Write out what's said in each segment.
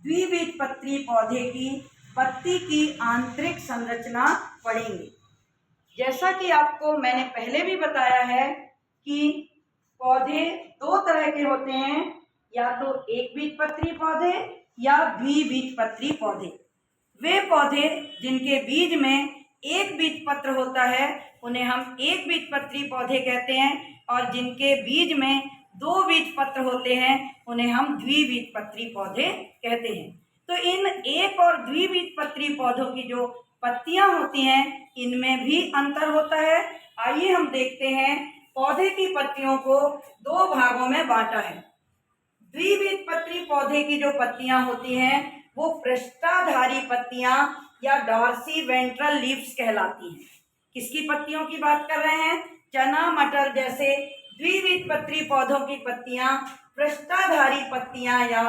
द्विबीजपत्री पौधे की पत्ती की आंतरिक संरचना पढ़ेंगे। जैसा कि आपको मैंने पहले भी बताया है कि पौधे दो तरह के होते हैं, या तो एक बीजपत्री पौधे या द्विबीजपत्री पौधे। वे पौधे जिनके बीज में एक बीजपत्र होता है उन्हें हम एक बीजपत्री पौधे कहते हैं, और जिनके बीज में दो बीजपत्र होते हैं उन्हें हम द्विबीजपत्री पौधे कहते हैं। तो इन एक और द्विबीजपत्री पौधों की जो पत्तियां होती हैं इनमें भी अंतर होता है। आइए हम देखते हैं। पौधे की पत्तियों को दो भागों में बांटा है। द्विबीजपत्री पौधे की जो पत्तियां होती हैं वो पृष्ठाधारी पत्तियां या डॉर्सी वेंट्रल लीव्स कहलाती हैं। किसकी पत्तियों की बात कर रहे हैं? चना मटर जैसे द्विबीजपत्री पौधों की पत्तियां पृष्ठाधारी पत्तियां या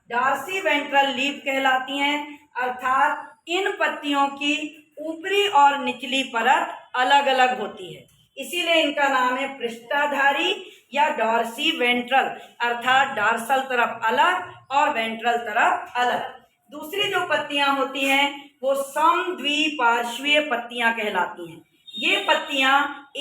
डॉर्सी वेंट्रल लीव कहलाती हैं, अर्थात इन पत्तियों की ऊपरी और निचली परत अलग अलग होती है, इसीलिए इनका नाम है पृष्ठाधारी या डॉर्सी वेंट्रल, अर्थात डॉर्सल तरफ अलग और वेंट्रल तरफ अलग। दूसरी जो पत्तियां होती हैं वो समद्विपार्श्वीय पत्तियां कहलाती हैं। ये पत्तियां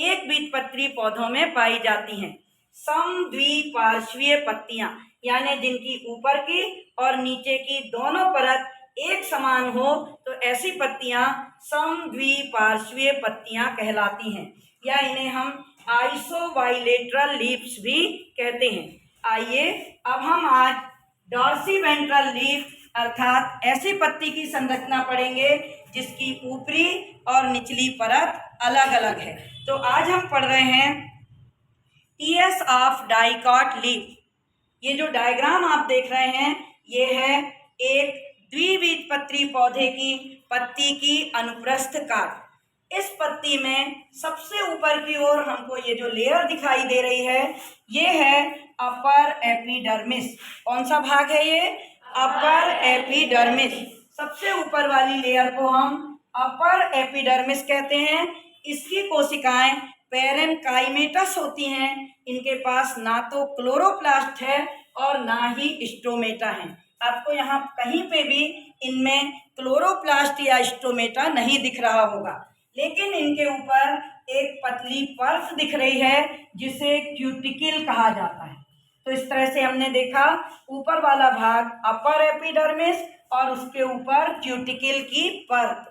एक बीजपत्री पौधों में पाई जाती हैं। समद्विपार्श्वीय पत्तियां यानी जिनकी ऊपर की और नीचे की दोनों परत एक समान हो, तो ऐसी पत्तियां समद्विपार्श्वीय पत्तियां कहलाती हैं, या इन्हें हम आइसोबाइलेटरल लीव्स भी कहते हैं। आइए अब हम आज डॉर्सी वेंट्रल लीफ अर्थात ऐसी पत्ती की संरचना पढ़ेंगे जिसकी ऊपरी और निचली परत अलग अलग है। तो आज हम पढ़ रहे हैं टीएस ऑफ डाइकॉट लीफ। ये जो डायग्राम आप देख रहे हैं ये है एक द्विबीजपत्री पौधे की पत्ती की अनुप्रस्थ काट। इस पत्ती में सबसे ऊपर की ओर हमको ये जो लेयर दिखाई दे रही है ये है अपर एपिडर्मिस। कौन सा भाग है ये? Upper epidermis. सबसे ऊपर वाली लेयर को हम अपर एपिडर्मिस कहते हैं। इसकी कोशिकाएं पैरेन्काइमेटस होती हैं। इनके पास ना तो क्लोरोप्लास्ट है और ना ही स्टोमेटा है। आपको यहाँ कहीं पे भी इनमें क्लोरोप्लास्ट या स्टोमेटा नहीं दिख रहा होगा, लेकिन इनके ऊपर एक पतली पर्स दिख रही है जिसे क्यूटिकल कहा जाता है। तो इस तरह से हमने देखा ऊपर वाला भाग अपर एपिडर्मिस और उसके ऊपर क्यूटिकल की परत।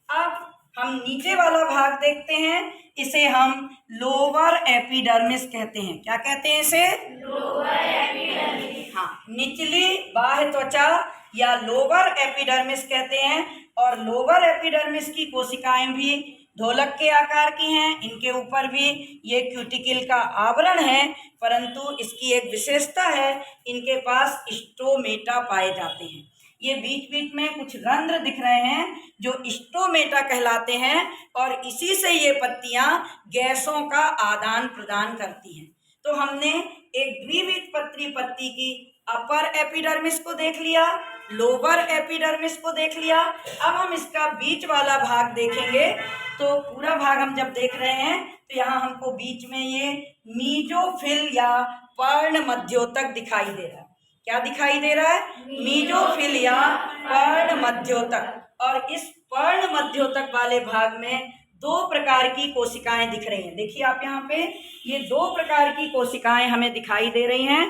अब हम नीचे वाला भाग देखते हैं, इसे हम लोअर एपिडर्मिस कहते हैं। क्या कहते हैं इसे? Lower epidermis. हाँ, निचली बाह्य त्वचा या लोअर एपिडर्मिस कहते हैं। और लोअर एपिडर्मिस की कोशिकाएं भी ढोलक के आकार की हैं। इनके ऊपर भी ये क्यूटिकल का आवरण है, परंतु इसकी एक विशेषता है, इनके पास स्टोमेटा पाए जाते हैं। ये बीच बीच में कुछ रंध्र दिख रहे हैं जो स्टोमेटा कहलाते हैं, और इसी से ये पत्तियां गैसों का आदान प्रदान करती हैं। तो हमने एक द्विबीजपत्री पत्ती की अपर एपिडर्मिस को देख लिया, लोअर एपिडर्मिस को देख लिया। अब हम इसका बीच वाला भाग देखेंगे। तो पूरा भाग हम जब देख रहे हैं तो यहाँ हमको बीच में ये मीजोफिल या पर्ण मध्योतक दिखाई दे रहा है। क्या दिखाई दे रहा है? मीजोफिल या पर्ण मध्योतक। और इस पर्ण मध्योतक वाले भाग में दो प्रकार की कोशिकाएं दिख रही हैं। देखिए आप यहाँ पे ये दो प्रकार की कोशिकाएं हमें दिखाई दे रही हैं।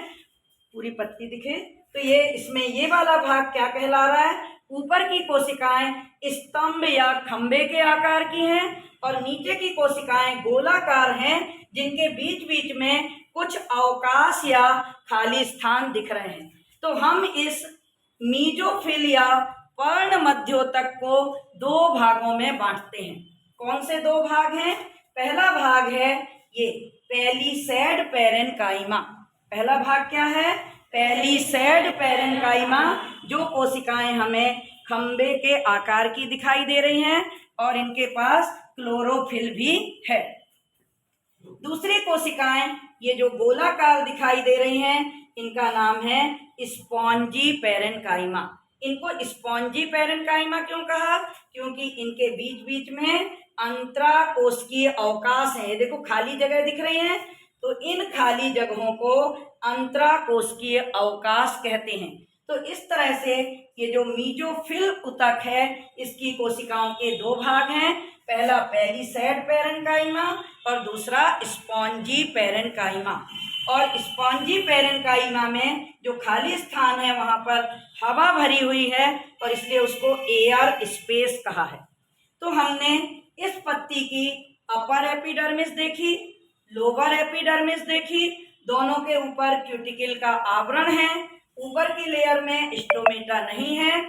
पूरी पत्ती दिखे तो ये इसमें ये वाला भाग क्या कहला रहा है? ऊपर की कोशिकाएं स्तंभ या खंबे के आकार की हैं, और नीचे की कोशिकाएं गोलाकार हैं जिनके बीच बीच में कुछ अवकाश या खाली स्थान दिख रहे हैं। तो हम इस मीजोफिल या पर्ण मध्योतक को दो भागों में बांटते हैं। कौन से दो भाग हैं? पहला भाग है ये पेलिसैड पैरेन्काइमा। पहला भाग क्या है? पेलिसैड पैरेन्काइमा, जो कोशिकाएं हमें खंबे के आकार की दिखाई दे रही हैं और इनके पास क्लोरोफिल भी है। दूसरी कोशिकाएं ये जो गोलाकार दिखाई दे रही हैं इनका नाम है स्पॉन्जी पैरेन्काइमा। इनको स्पॉन्जी पैरेन्काइमा क्यों कहा? क्योंकि इनके बीच बीच में अंतराकोशिकीय अवकाश है। देखो खाली जगह दिख रही हैं, तो इन खाली जगहों को अंतराकोशिकीय अवकाश कहते हैं। तो इस तरह से ये जो मीजोफिल ऊतक है इसकी कोशिकाओं के दो भाग हैं। पहला पेलिसैड पैरेन्काइमा और दूसरा स्पॉन्जी पैरेन्काइमा। और स्पॉन्जी पैरेन्काइमा में जो खाली स्थान है वहाँ पर हवा भरी हुई है और इसलिए उसको एयर स्पेस कहा है। तो हमने इस पत्ती की अपर एपिडर्मिस देखी, लोअर एपिडर्मिस देखी, दोनों के ऊपर क्यूटिकल का आवरण है। ऊपर की लेयर में स्टोमेटा नहीं है,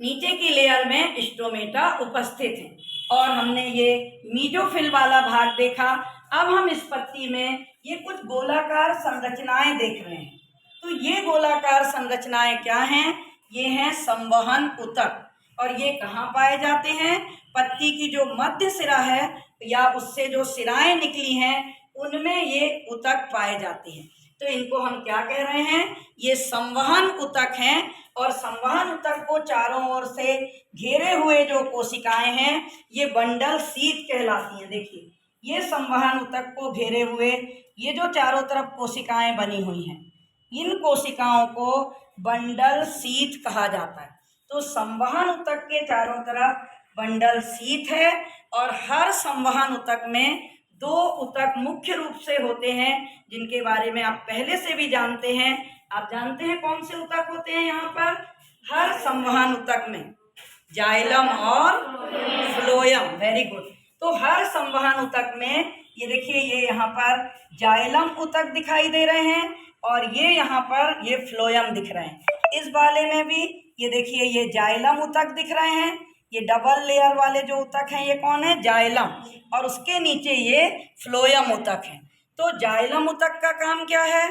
नीचे की लेयर में स्टोमेटा उपस्थित है। और हमने ये मीजोफिल वाला भाग देखा। अब हम इस पत्ती में ये कुछ गोलाकार संरचनाएं देख रहे हैं। तो ये गोलाकार संरचनाएं क्या हैं? ये हैं संवहन ऊतक। और ये कहाँ पाए जाते हैं? पत्ती की जो मध्य सिरा है या उससे जो सिराएं निकली हैं उनमें ये ऊतक पाए जाते हैं। तो इनको हम क्या कह रहे हैं? ये संवहन ऊतक हैं। और संवहन ऊतक को चारों ओर से घेरे हुए जो कोशिकाएं हैं ये बंडल शीथ कहलाती हैं। देखिए ये संवहन ऊतक को घेरे हुए ये जो चारों तरफ कोशिकाएं बनी हुई हैं इन कोशिकाओं को बंडल शीथ कहा जाता है। तो संवहन ऊतक के चारों तरफ बंडल शीथ है और हर संवहन ऊतक में दो ऊतक मुख्य रूप से होते हैं जिनके बारे में आप पहले से भी जानते हैं। आप जानते हैं कौन से ऊतक होते हैं यहाँ पर? हर संवहन ऊतक में जाइलम और फ्लोएम। Very good. तो हर संवहन ऊतक में ये देखिए ये यहाँ पर जाइलम ऊतक दिखाई दे रहे हैं और ये यहाँ पर ये फ्लोएम दिख रहे हैं। इस वाले में भी ये देखिए ये जाइलम ऊतक दिख रहे हैं। ये डबल लेयर वाले जो ऊतक हैं ये कौन है? जाइलम। और उसके नीचे ये फ्लोएम ऊतक है। तो जाइलम ऊतक का काम क्या है?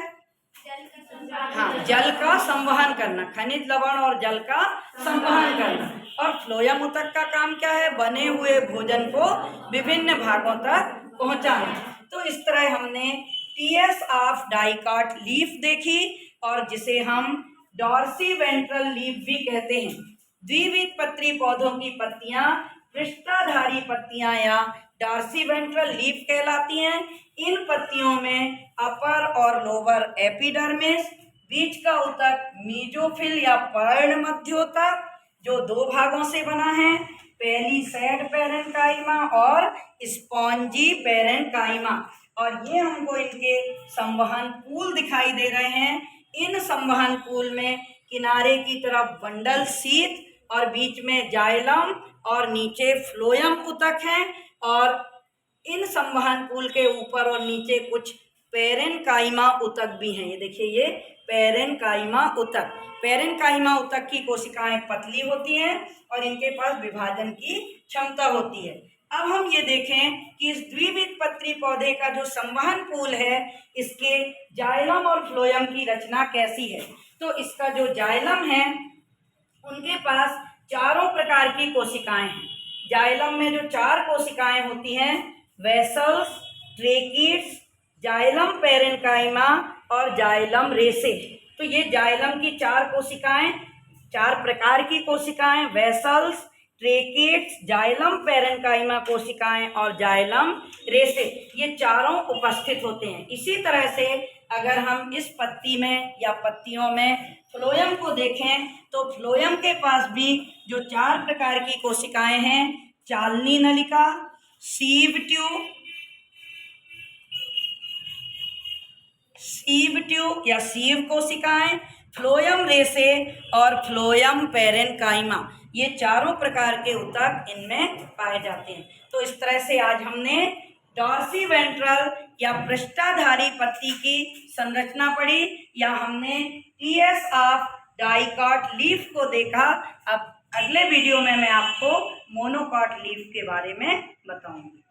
हाँ, जल का संवहन करना, खनिज लवण और जल का संवहन करना। और फ्लोएम ऊतक का काम क्या है? बने हुए भोजन को विभिन्न भागों तक पहुंचाना। तो इस तरह हमने टीएस ऑफ डाइकॉट लीफ देखी और जिसे हम डॉर्सी वेंट्रल लीफ भी कहते हैं। द्विबीजपत्री पौधों की पत्तियां पृष्ठाधारी पत्तियां या डॉर्सी वेंट्रल लीफ कहलाती हैं। इन पत्तियों में अपर और लोअर एपिडर्मिस, बीच का ऊतक मीजोफिल या पर्ण मध्योतक जो दो भागों से बना है, पेलिसैड पैरेन्काइमा और स्पॉन्जी पैरेन्काइमा। और ये हमको इनके संवहन पूल दिखाई दे रहे हैं। इन संवहन पूल में किनारे की तरफ बंडल शीथ और बीच में जाइलम और नीचे फ्लोएम ऊतक हैं। और इन संवहन पूल के ऊपर और नीचे कुछ पैरेन्काइमा ऊतक भी हैं। ये देखिए ये पैरेन्काइमा ऊतक। पैरेन्काइमा ऊतक की कोशिकाएं पतली होती हैं और इनके पास विभाजन की क्षमता होती है। अब हम ये देखें कि इस द्विबीजपत्री पौधे का जो संवहन पूल है इसके जाइलम और फ्लोएम की रचना कैसी है। तो इसका जो जाइलम है उनके पास चारों प्रकार की कोशिकाएं हैं। जाइलम में जो चार कोशिकाएं होती हैं, वेसल्स, ट्रेकिड्स, जाइलम पैरेन्काइमा और जाइलम रेसे। तो ये जाइलम की चार कोशिकाएं, चार प्रकार की कोशिकाएं, वेसल्स, ट्रेकिड्स, जाइलम पैरेन्काइमा कोशिकाएं और जाइलम रेसे, ये चारों उपस्थित होते हैं। इसी तरह से अगर हम इस पत्ती में या पत्तियों में फ्लोएम को देखें तो फ्लोएम के पास भी जो चार प्रकार की कोशिकाएं हैं, चालनी नलिका, सीव ट्यूब या सीव कोशिकाएं, फ्लोएम रेसे और फ्लोएम पैरेन्काइमा, ये चारों प्रकार के ऊतक इनमें पाए जाते हैं। तो इस तरह से आज हमने डॉर्सी वेंट्रल या पृष्ठाधारी पत्ती की संरचना पढ़ी या हमने टीएस ऑफ डाइकॉट लीफ को देखा। अब अगले वीडियो में मैं आपको मोनोकॉट लीफ के बारे में बताऊंगी।